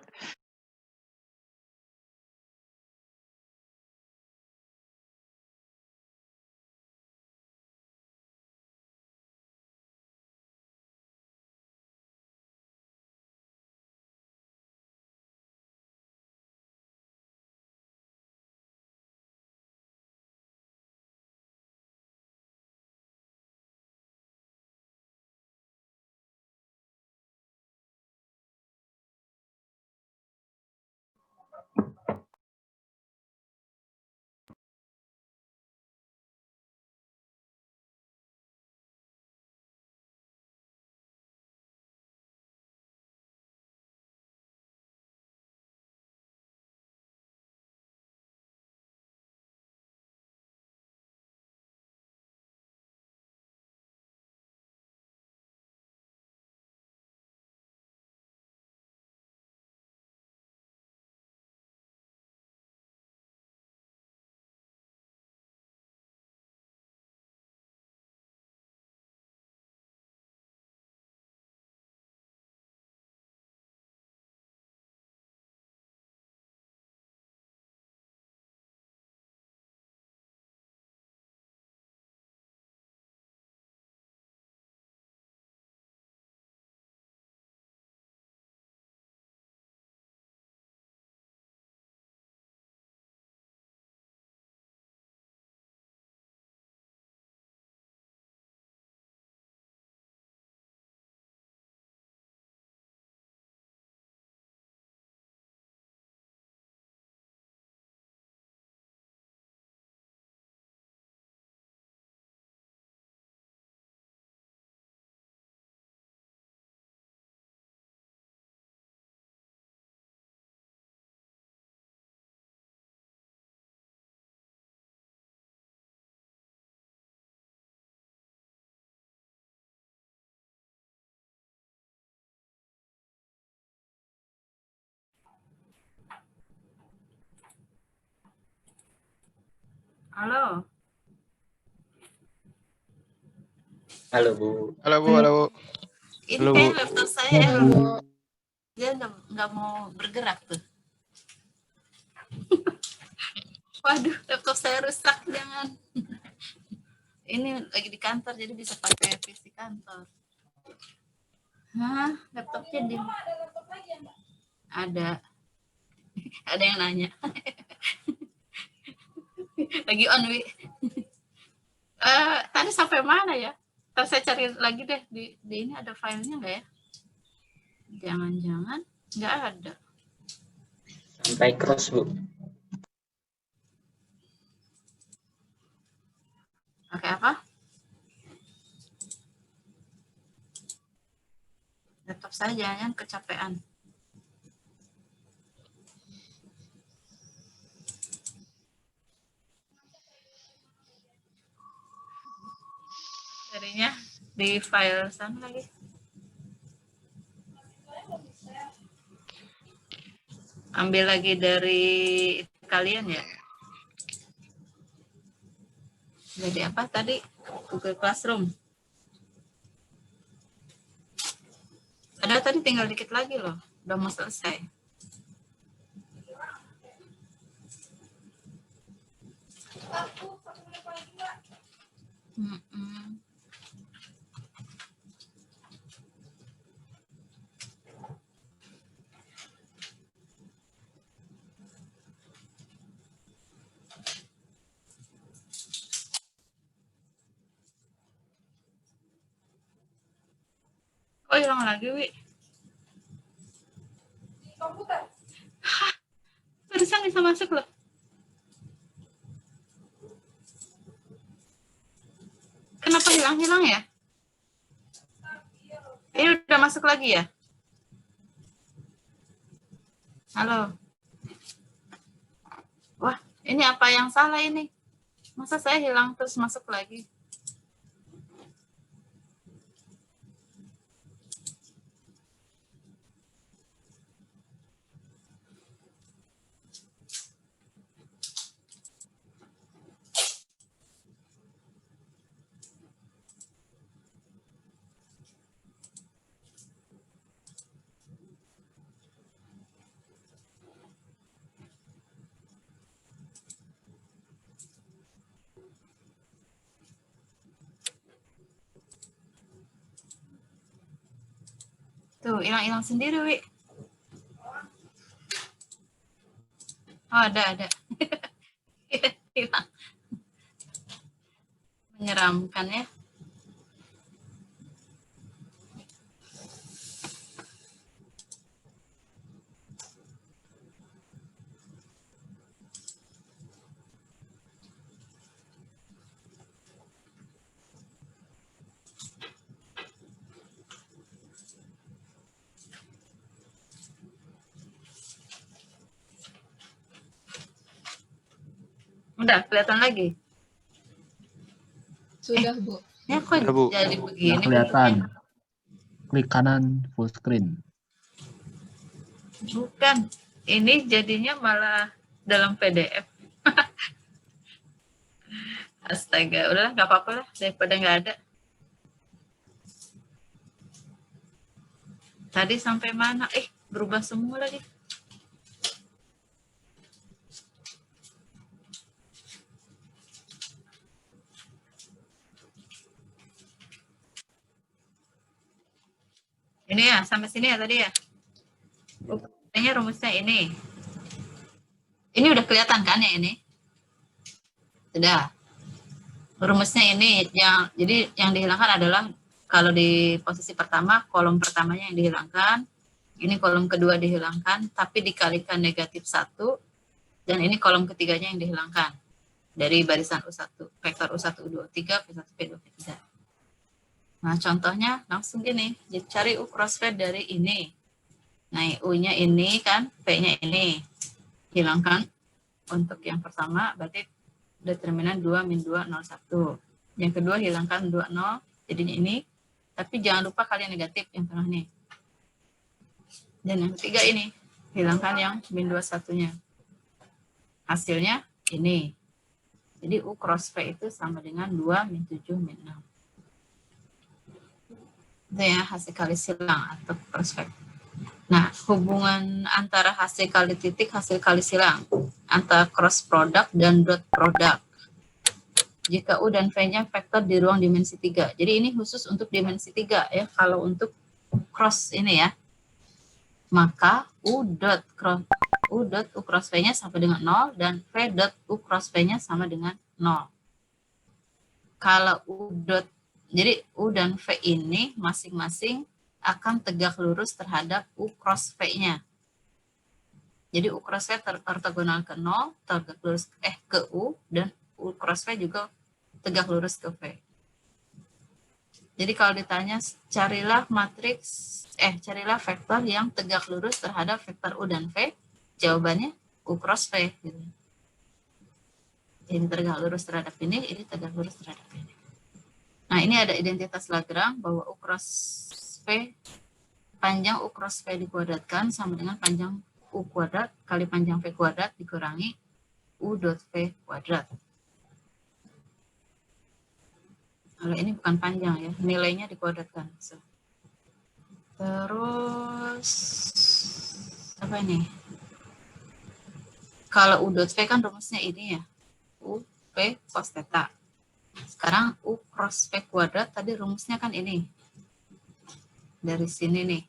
Halo. Halo Bu. Halo Bu, halo Bu. Ini Halo, Bu. kayak laptop saya dia nggak mau bergerak tuh. Waduh, laptop saya rusak, jangan. Ini lagi di kantor, jadi bisa pakai PC kantor. Hah, laptopnya di... Ada. Ada yang nanya. Lagi on, Wi. Tadi sampai mana ya? Ntar saya cari lagi deh. Di ini ada filenya nggak ya? Jangan-jangan nggak ada. Sampai cross Bu. Pakai apa? Laptop saya jangan kecapean. Carinya di file sana lagi. Ambil lagi dari kalian ya. Jadi apa tadi? Google Classroom. Ada tadi tinggal dikit lagi loh. Udah mau selesai. Oh, hilang lagi, Wi. Komputer. Hah, barusan bisa masuk loh. Kenapa hilang-hilang ya? Ini udah masuk lagi ya? Halo. Wah, ini apa yang salah ini? Masa saya hilang terus masuk lagi? Tuh, hilang-hilang sendiri, Wi. Oh, ada. Hilang. Menyeramkan ya. Udah kelihatan lagi. Sudah, Bu. Ya kok Udah, Bu. jadi Nggak begini kelihatan. bentuknya? Klik kanan full screen. Bukan. Ini jadinya malah dalam PDF. Astaga, udahlah nggak apa-apa lah daripada nggak ada. Tadi sampai mana? Berubah semua lagi. Ini ya, sampai sini ya tadi ya. Kayaknya rumusnya ini. Ini udah kelihatan kan ya ini? Sudah. Rumusnya ini jadi yang dihilangkan adalah kalau di posisi pertama, kolom pertamanya yang dihilangkan, ini kolom kedua dihilangkan, tapi dikalikan negatif 1, dan ini kolom ketiganya yang dihilangkan dari barisan U1, vektor U1, U2, U3, V1, V2, V3. Nah, contohnya langsung gini, jadi cari U cross V dari ini. Nah, U-nya ini kan, V-nya ini. Hilangkan untuk yang pertama, berarti determinan 2 min 2, 0, 1. Yang kedua, hilangkan 2, 0, jadinya ini. Tapi jangan lupa kalian negatif yang tengah nih. Dan yang ketiga ini, hilangkan yang min 2, 1-nya. Hasilnya ini. Jadi U cross V itu sama dengan 2 min 7 min 6. Itu ya hasil kali silang atau cross V. Nah, hubungan antara hasil kali titik, hasil kali silang, antara cross product dan dot product. Jika U dan V-nya vektor di ruang dimensi 3. Jadi ini khusus untuk dimensi 3 ya. Kalau untuk cross ini ya. Maka U dot U cross V-nya sama dengan 0 dan V dot U cross V-nya sama dengan 0. Kalau jadi U dan V ini masing-masing akan tegak lurus terhadap U cross V-nya. Jadi U cross V ortogonal ke 0, tegak lurus ke U, dan U cross V juga tegak lurus ke V. Jadi kalau ditanya carilah vektor yang tegak lurus terhadap vektor U dan V, jawabannya U cross V. Gitu. Ini tegak lurus terhadap ini tegak lurus terhadap ini. Nah, ini ada identitas Lagrange bahwa U cross V, panjang U cross V dikuadratkan sama dengan panjang U kuadrat kali panjang V kuadrat dikurangi U dot V kuadrat. Kalau ini bukan panjang ya, nilainya dikuadratkan. Terus apa ini? Kalau U dot V kan rumusnya ini ya, U V cos theta. Sekarang U cross V kuadrat tadi rumusnya kan ini. Dari sini nih,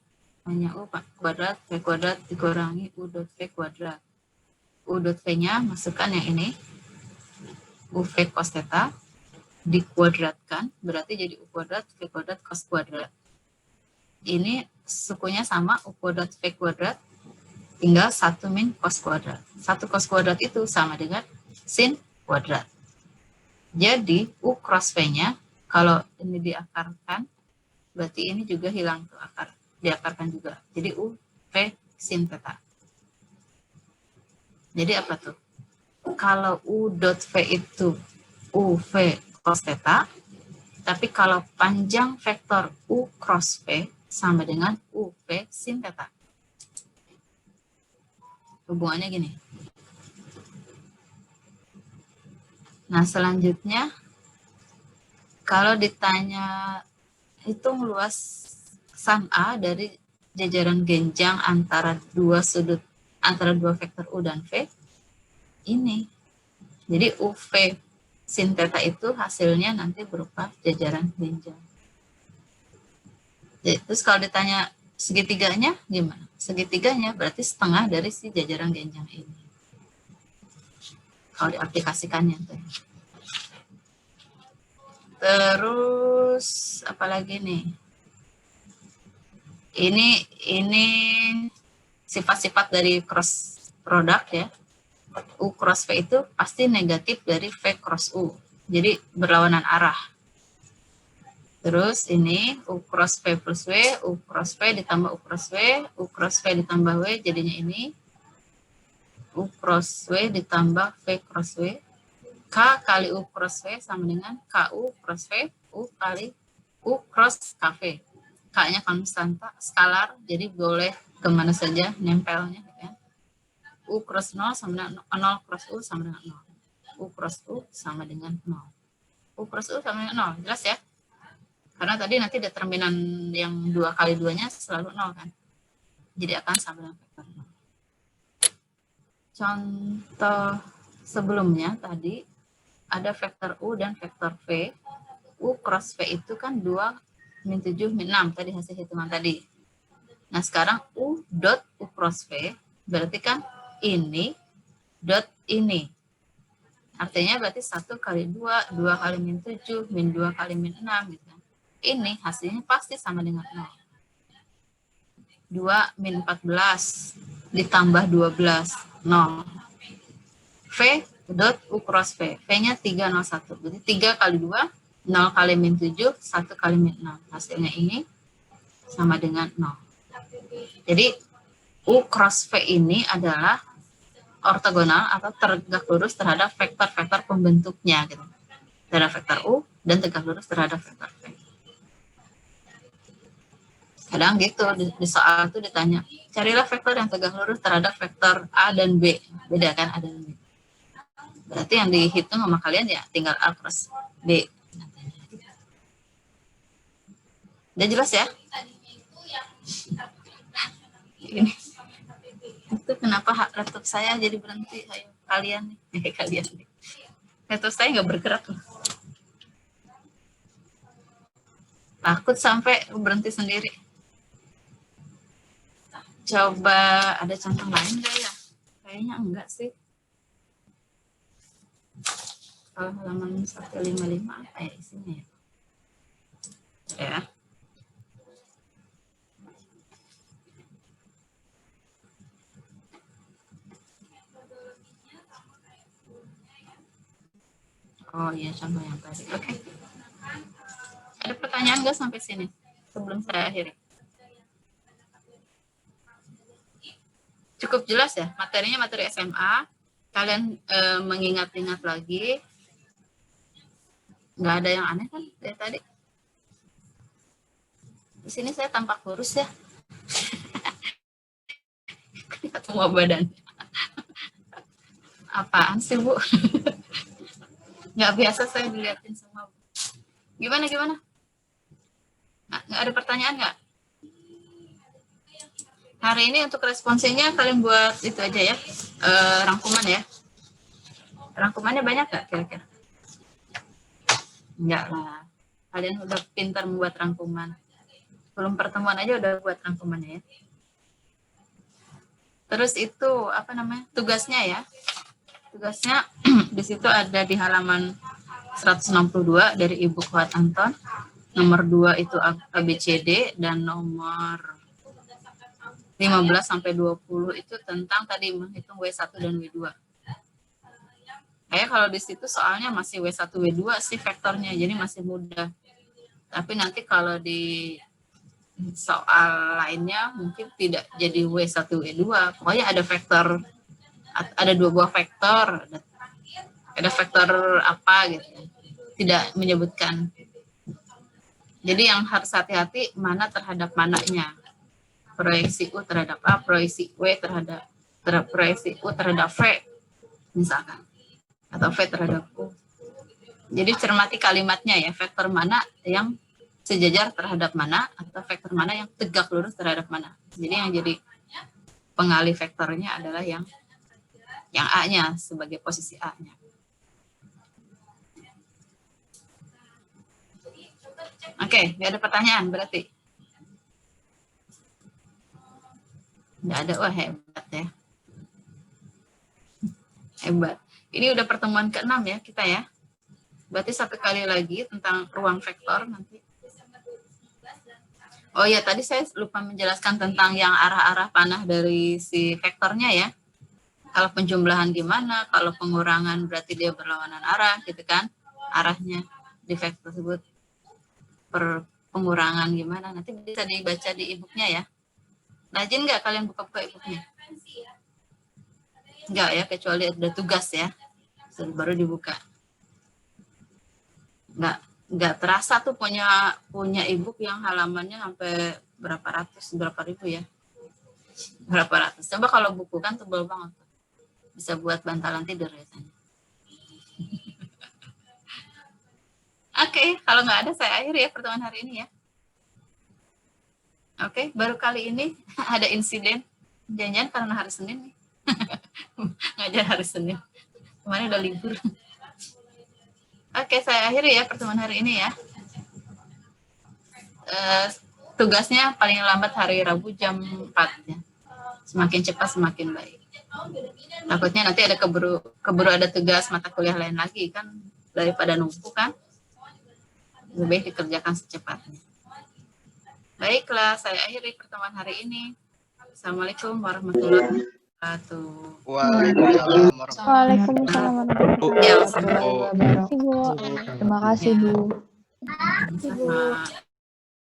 hanya U kuadrat V kuadrat dikurangi U dot V kuadrat. U dot V-nya masukkan yang ini, U V cos theta, dikuadratkan, berarti jadi U kuadrat V kuadrat cos kuadrat. Ini sukunya sama, U kuadrat V kuadrat, tinggal 1 min cos kuadrat. 1 cos kuadrat itu sama dengan sin kuadrat. Jadi U cross V-nya, kalau ini diakarkan, berarti ini juga hilang tuh akar, diakarkan juga. Jadi U V sin theta. Jadi apa tuh? Kalau U dot V itu U V cos theta, tapi kalau panjang vektor U cross V sama dengan U V sin theta. Hubungannya gini. Nah, selanjutnya kalau ditanya hitung luas sum A dari jajaran genjang antara dua vektor U dan V, ini. Jadi U V sin theta itu hasilnya nanti berupa jajaran genjang. Jadi, terus kalau ditanya segitiganya gimana? Segitiganya berarti setengah dari si jajaran genjang ini. Kalau diaplikasikannya tuh. Terus apalagi nih? Ini sifat-sifat dari cross product ya. U cross V itu pasti negatif dari V cross U. Jadi berlawanan arah. Terus ini U cross V plus W, U cross V ditambah U cross W, U cross V ditambah W jadinya ini. U cross W ditambah V cross W. K kali U cross V sama dengan KU cross V, U kali U cross KV. K-nya konstanta, skalar, jadi boleh kemana saja nempelnya. Ya. U cross 0 sama dengan 0 cross U sama dengan 0. U cross U sama dengan 0. U cross U sama dengan 0, jelas ya? Karena tadi nanti determinan yang 2 kali 2-nya selalu 0 kan? Jadi akan sama dengan vektor 0. Contoh sebelumnya tadi ada vektor U dan vektor V. U cross V itu kan 2 min 7 min 6 tadi hasil hitungan tadi. Nah sekarang U dot U cross V berarti kan ini dot ini. Artinya berarti 1 kali 2, 2 kali min 7, min 2 kali min 6 gitu. Ini hasilnya pasti sama dengan 0. 2 min 14 ditambah 12, 0. V dot U cross V. V-nya 301. Berarti 3 kali 2, 0 kali min 7, 1 kali min 6. Hasilnya ini sama dengan 0. Jadi U cross V ini adalah ortogonal atau tegak lurus terhadap vektor-vektor pembentuknya gitu. Terhadap vektor U dan tegak lurus terhadap vektor V. Kadang gitu di soal itu ditanya, carilah vektor yang tegak lurus terhadap vektor A dan B. Beda kan A dan B. Berarti yang dihitung sama kalian ya tinggal A cross B. Udah jelas ya? Ini. Itu kenapa laptop saya jadi berhenti. Ayo, kalian nih. Kalian nih. Laptop saya nggak bergerak loh. Takut sampai berhenti sendiri. Coba ada contoh lain nggak ya? Kayaknya enggak sih. Kalau halaman 155 apa ya isinya ya? Ya. Oh iya, contoh yang tadi. Oke. Ada pertanyaan nggak sampai sini? Sebelum saya akhiri. Cukup jelas ya? Materinya materi SMA. Kalian mengingat-ingat lagi. Nggak ada yang aneh kan dari tadi? Di sini saya tampak kurus ya. Lihat semua badan. Apaan sih, Bu? Nggak biasa saya dilihatin semua. Gimana? Nggak ada pertanyaan nggak? Hari ini untuk responsinya kalian buat itu aja ya, rangkuman ya. Rangkumannya banyak nggak kira-kira? Enggak lah. Kalian udah pintar membuat rangkuman. Belum pertemuan aja udah buat rangkumannya ya. Terus itu apa namanya? Tugasnya ya. Tugasnya di situ ada di halaman 162 dari Ibu Kuat Anton. Nomor 2 itu ABCD dan nomor 15 sampai 20 itu tentang tadi menghitung W1 dan W2. Kayak kalau di situ soalnya masih W1 W2 sih vektornya, jadi masih mudah. Tapi nanti kalau di soal lainnya mungkin tidak jadi W1 W2. Pokoknya ada vektor, ada 2 buah vektor, ada vektor apa gitu. Tidak menyebutkan. Jadi yang harus hati-hati mana terhadap mananya. Proyeksi U terhadap A, proyeksi W terhadap proyeksi U terhadap V misalkan, atau V terhadap U. Jadi cermati kalimatnya ya, vektor mana yang sejajar terhadap mana atau vektor mana yang tegak lurus terhadap mana. Jadi yang jadi pengalih vektornya adalah yang A-nya sebagai posisi A-nya. Oke, nggak ada pertanyaan berarti. Nggak ada, wah hebat ya. Hebat. Ini udah pertemuan ke-6 ya kita ya. Berarti satu kali lagi tentang ruang vektor nanti. Oh ya, tadi saya lupa menjelaskan tentang yang arah-arah panah dari si vektornya ya. Kalau penjumlahan gimana, kalau pengurangan berarti dia berlawanan arah gitu kan. Arahnya di vektor tersebut. Per pengurangan gimana, nanti bisa dibaca di e-booknya ya. Rajin nggak kalian buka-buka e-booknya? Nggak ya, kecuali ada tugas ya. Baru dibuka. Nggak terasa tuh punya e-book yang halamannya sampai berapa ribu ya. Berapa ratus. Coba kalau buku kan tebal banget. Bisa buat bantalan tidur ya. Oke, kalau nggak ada saya akhiri ya pertemuan hari ini ya. Oke, baru kali ini ada insiden. Jangan-jangan karena hari Senin nih. Ngajar hari Senin. Kemarin udah libur. Oke, saya akhiri ya pertemuan hari ini ya. Tugasnya paling lambat hari Rabu jam 4 ya. Semakin cepat semakin baik. Takutnya nanti ada keburu ada tugas mata kuliah lain lagi kan, daripada numpuk kan. Lebih baik dikerjakan secepatnya. Baiklah, saya akhiri pertemuan hari ini. Assalamualaikum warahmatullahi wabarakatuh. Waalaikumsalam Waalaikumsalam warahmatullahi Ya, wabarakatuh. Terima kasih, Bu. sama.